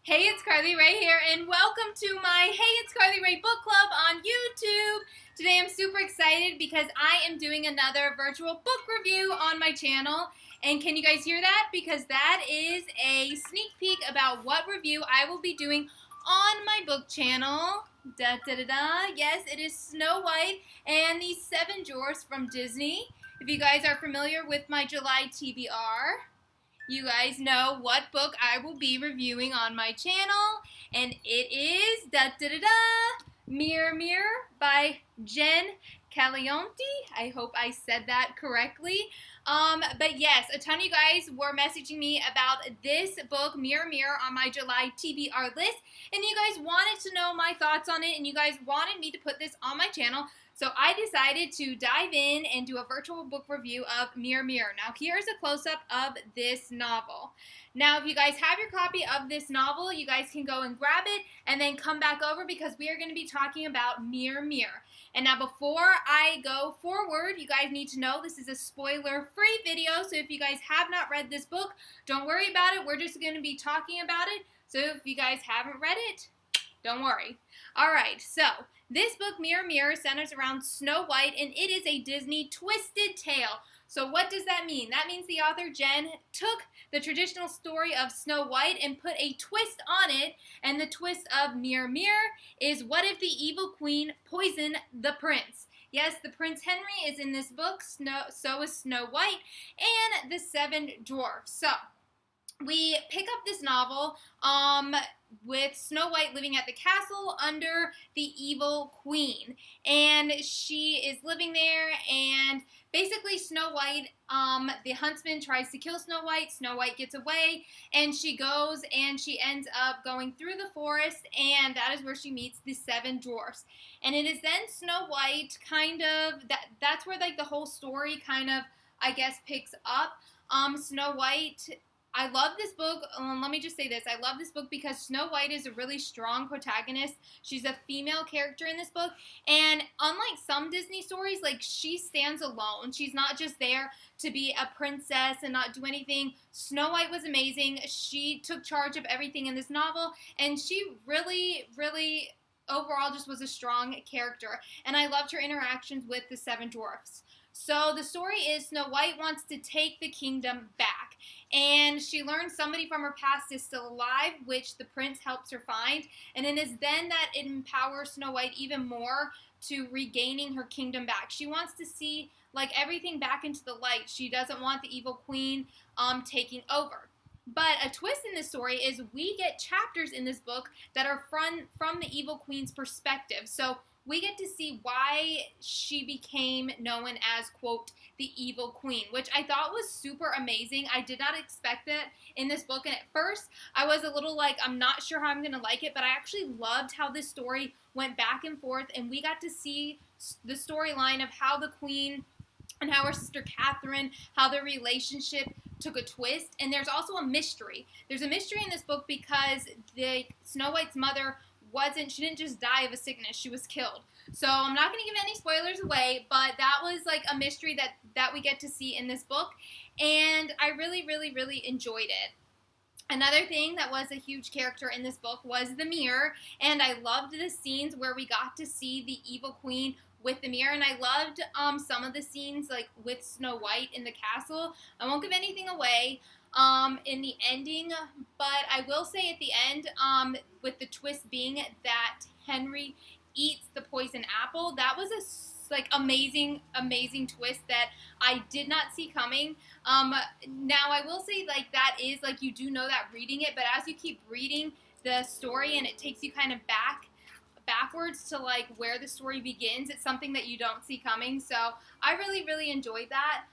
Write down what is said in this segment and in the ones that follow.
Hey, it's Carly Rae here, and welcome to my Hey, it's Carly Rae book club on YouTube. Today I'm super excited because I am doing another virtual book review on my channel. And can you guys hear that? Because that is a sneak peek about what review I will be doing on my book channel. Yes, it is Snow White and the 7 Dwarfs from Disney. If you guys are familiar with my July TBR, you guys know what book I will be reviewing on my channel, and it is Mirror Mirror by Jen Calonita. I hope I said that correctly. But yes, a ton of you guys were messaging me about this book, Mirror Mirror, on my July TBR list, and you guys wanted to know my thoughts on it, and you guys wanted me to put this on my channel. So I decided to dive in and do a virtual book review of Mirror Mirror. Now here's a close-up of this novel. Now if you guys have your copy of this novel, you guys can go and grab it and then come back over because we are going to be talking about Mirror Mirror. And now before I go forward, you guys need to know this is a spoiler-free video. So if you guys have not read this book, don't worry about it. We're just going to be talking about it. So if you guys haven't read it, don't worry. Alright, so this book, Mirror Mirror, centers around Snow White, and it is a Disney twisted tale. So what does that mean? That means the author, Jen, took the traditional story of Snow White and put a twist on it, and the twist of Mirror Mirror is what if the evil queen poisoned the prince? Yes, the Prince Henry is in this book, so is Snow White, and the 7 Dwarfs. So we pick up this novel with Snow White living at the castle under the evil queen, and she is living there, and basically Snow White, the huntsman tries to kill Snow White. Snow White gets away, and she goes and she ends up going through the forest, and that is where she meets the 7 Dwarfs. And it is then Snow White that's where like the whole story kind of, I guess, picks up. Snow White, I love this book. Let me just say this. I love this book because Snow White is a really strong protagonist. She's a female character in this book. And unlike some Disney stories, like, she stands alone. She's not just there to be a princess and not do anything. Snow White was amazing. She took charge of everything in this novel. And she really, really, overall, just was a strong character. And I loved her interactions with the 7 Dwarfs. So the story is Snow White wants to take the kingdom back, and she learns somebody from her past is still alive, which the prince helps her find, and it is then that it empowers Snow White even more to regaining her kingdom back. She wants to see like everything back into the light. She doesn't want the evil queen taking over. But a twist in this story is we get chapters in this book that are from the evil queen's perspective. So we get to see why she became known as, quote, the evil queen, which I thought was super amazing. I did not expect that in this book, and at first I was a little like, I'm not sure how I'm going to like it, but I actually loved how this story went back and forth, and we got to see the storyline of how the queen and how her sister Catherine, how their relationship took a twist, and there's also a mystery. There's a mystery in this book because Snow White's mother she didn't just die of a sickness, she was killed. So I'm not going to give any spoilers away, but that was like a mystery that we get to see in this book, and I really, really, really enjoyed it. Another thing that was a huge character in this book was the mirror, and I loved the scenes where we got to see the evil queen with the mirror, and I loved some of the scenes like with Snow White in the castle. I won't give anything away in the ending, but I will say at the end, with the twist being that Henry eats the poison apple, that was a like amazing twist that I did not see coming. Now I will say like that is like, you do know that reading it, but as you keep reading the story and it takes you kind of backwards to like where the story begins, it's something that you don't see coming. So I really, really enjoyed that.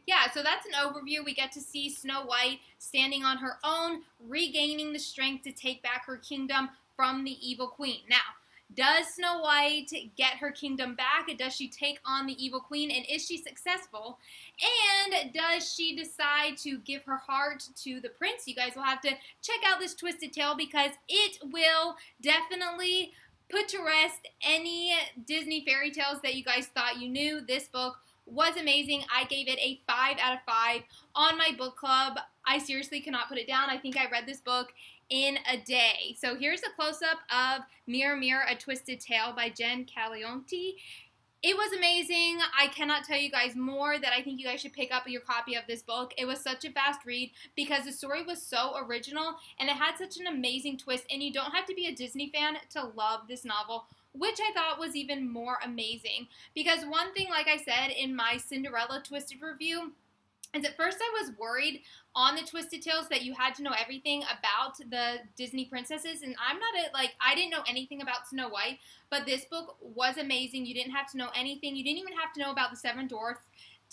Yeah, so that's an overview. We get to see Snow White standing on her own, regaining the strength to take back her kingdom from the evil queen. Now, does Snow White get her kingdom back? Does she take on the evil queen? And is she successful? And does she decide to give her heart to the prince? You guys will have to check out this twisted tale because it will definitely put to rest any Disney fairy tales that you guys thought you knew. This book was amazing. I gave it a 5 out of 5 on my book club. I seriously cannot put it down. I think I read this book in a day. So here's a close-up of Mirror, Mirror, A Twisted Tale by Jen Calonita. It was amazing. I cannot tell you guys more that I think you guys should pick up your copy of this book. It was such a fast read because the story was so original and it had such an amazing twist, and you don't have to be a Disney fan to love this novel, which I thought was even more amazing. Because one thing, like I said in my Cinderella Twisted review, is at first I was worried on the Twisted Tales that you had to know everything about the Disney princesses, and I didn't know anything about Snow White, but this book was amazing. You didn't have to know anything. You didn't even have to know about the 7 dwarfs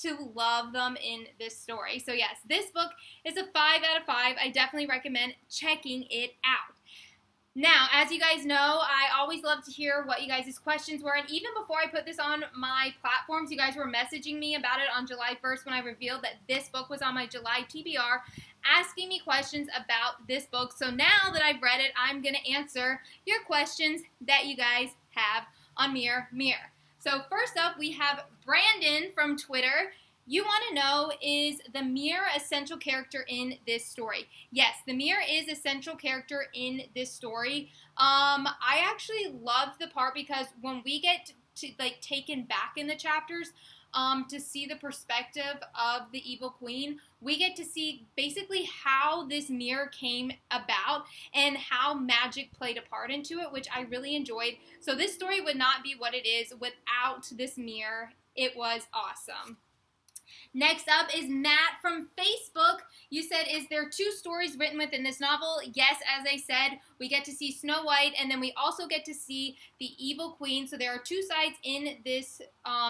to love them in this story. So yes, this book is a 5 out of 5. I definitely recommend checking it out. Now, as you guys know, I always love to hear what you guys' questions were, and even before I put this on my platforms, you guys were messaging me about it on July 1st when I revealed that this book was on my July TBR, asking me questions about this book. So now that I've read it, I'm going to answer your questions that you guys have on Mirror, Mirror. So first up, we have Brandon from Twitter. You want to know, is the mirror a central character in this story? Yes, the mirror is a central character in this story. I actually loved the part because when we get to taken back in the chapters to see the perspective of the evil queen, we get to see basically how this mirror came about and how magic played a part into it, which I really enjoyed. So this story would not be what it is without this mirror. It was awesome. Next up is Matt from Facebook. You said, is there 2 stories written within this novel? Yes, as I said, we get to see Snow White, and then we also get to see the evil queen. So there are 2 sides in this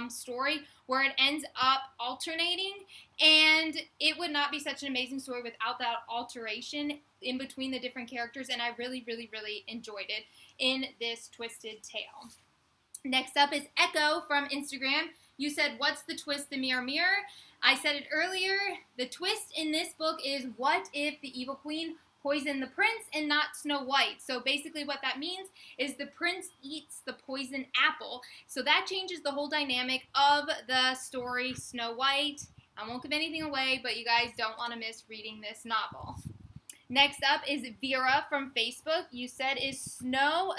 story where it ends up alternating, and it would not be such an amazing story without that alteration in between the different characters, and I really, really, really enjoyed it in this Twisted Tale. Next up is Echo from Instagram. You said, what's the twist in Mirror, Mirror? I said it earlier. The twist in this book is, what if the evil queen poisoned the prince and not Snow White? So basically what that means is the prince eats the poison apple. So that changes the whole dynamic of the story Snow White. I won't give anything away, but you guys don't want to miss reading this novel. Next up is Vera from Facebook. You said, is Snow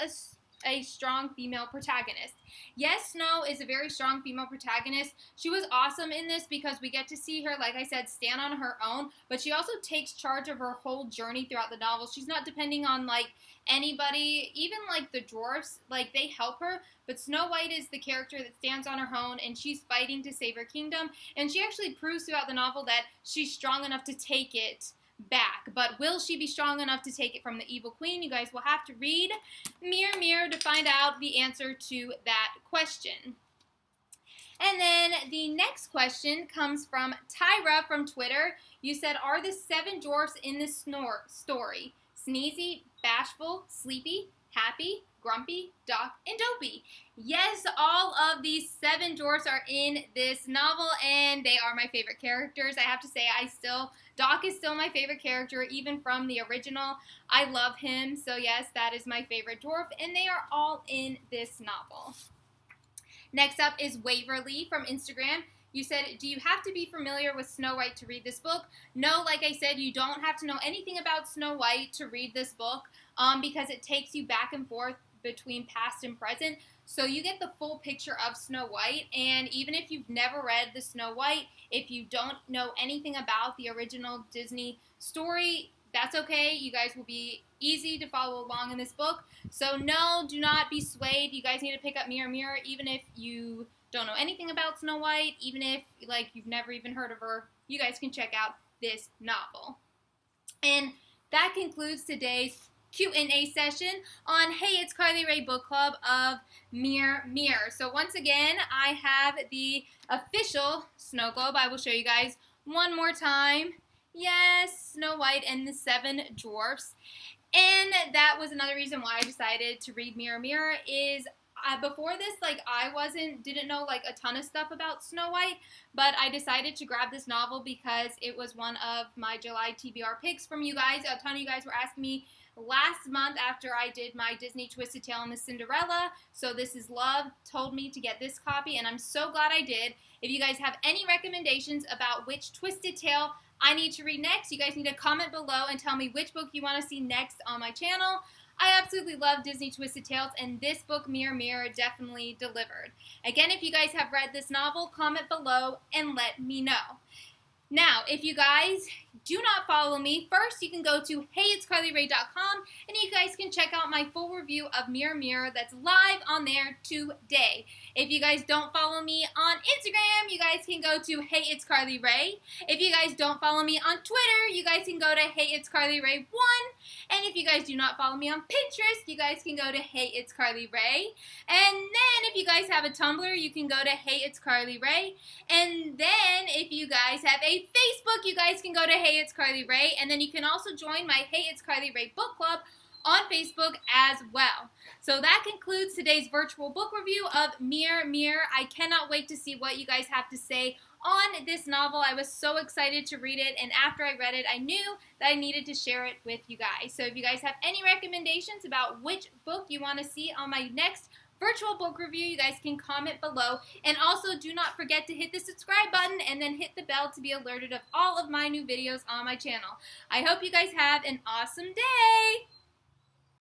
a strong female protagonist? Yes, Snow is a very strong female protagonist. She was awesome in this because we get to see her, like I said, stand on her own, but she also takes charge of her whole journey throughout the novel. She's not depending on anybody, even the dwarfs, they help her, but Snow White is the character that stands on her own, and she's fighting to save her kingdom, and she actually proves throughout the novel that she's strong enough to take it back. But will she be strong enough to take it from the evil queen? You guys will have to read Mirror, Mirror to find out the answer to that question. And then the next question comes from Tyra from Twitter. You said, are the 7 dwarfs in this story sneezy, bashful, sleepy, happy, grumpy, Doc, and Dopey? Yes, all of these 7 dwarfs are in this novel, and they are my favorite characters. I have to say, Doc is still my favorite character, even from the original. I love him, so yes, that is my favorite dwarf, and they are all in this novel. Next up is Waverly from Instagram. You said, do you have to be familiar with Snow White to read this book? No, like I said, you don't have to know anything about Snow White to read this book because it takes you back and forth between past and present. So you get the full picture of Snow White, and even if you've never read the Snow White, if you don't know anything about the original Disney story, that's okay. You guys will be easy to follow along in this book. So no, do not be swayed. You guys need to pick up Mirror, Mirror, even if you don't know anything about Snow White, even if you've never even heard of her, you guys can check out this novel. And that concludes today's Q&A session on Hey, It's Carly Rae Book Club of Mirror, Mirror. So once again, I have the official snow globe. I will show you guys one more time. Yes, Snow White and the 7 dwarfs. And that was another reason why I decided to read Mirror, Mirror is before this, like, I didn't know like a ton of stuff about Snow White, but I decided to grab this novel because it was one of my July TBR picks from you guys. A ton of you guys were asking me last month after I did my Disney Twisted Tale and the Cinderella, So This Is Love, told me to get this copy, and I'm so glad I did. If you guys have any recommendations about which Twisted Tale I need to read next, you guys need to comment below and tell me which book you want to see next on my channel. I absolutely love Disney Twisted Tales, and this book, Mirror Mirror, definitely delivered. Again, if you guys have read this novel, comment below and let me know. Now, if you guys do not follow me, first you can go to HeyitsCarlyRae.com and you guys can check out my full review of Mirror Mirror that's live on there today. If you guys don't follow me on Instagram, you guys can go to HeyitsCarlyRae. If you guys don't follow me on Twitter, you guys can go to HeyitsCarlyRae1. And if you guys do not follow me on Pinterest, you guys can go to HeyitsCarlyRae. And then if you guys have a Tumblr, you can go to HeyitsCarlyRae. And then if you guys have a Facebook, you guys can go to HeyitsCarlyRae, and then you can also join my HeyitsCarlyRae book club on Facebook as well. So that concludes today's virtual book review of Mirror Mirror. I cannot wait to see what you guys have to say on this novel. I was so excited to read it, and after I read it, I knew that I needed to share it with you guys. So if you guys have any recommendations about which book you want to see on my next virtual book review, you guys can comment below. And also, do not forget to hit the subscribe button and then hit the bell to be alerted of all of my new videos on my channel. I hope you guys have an awesome day!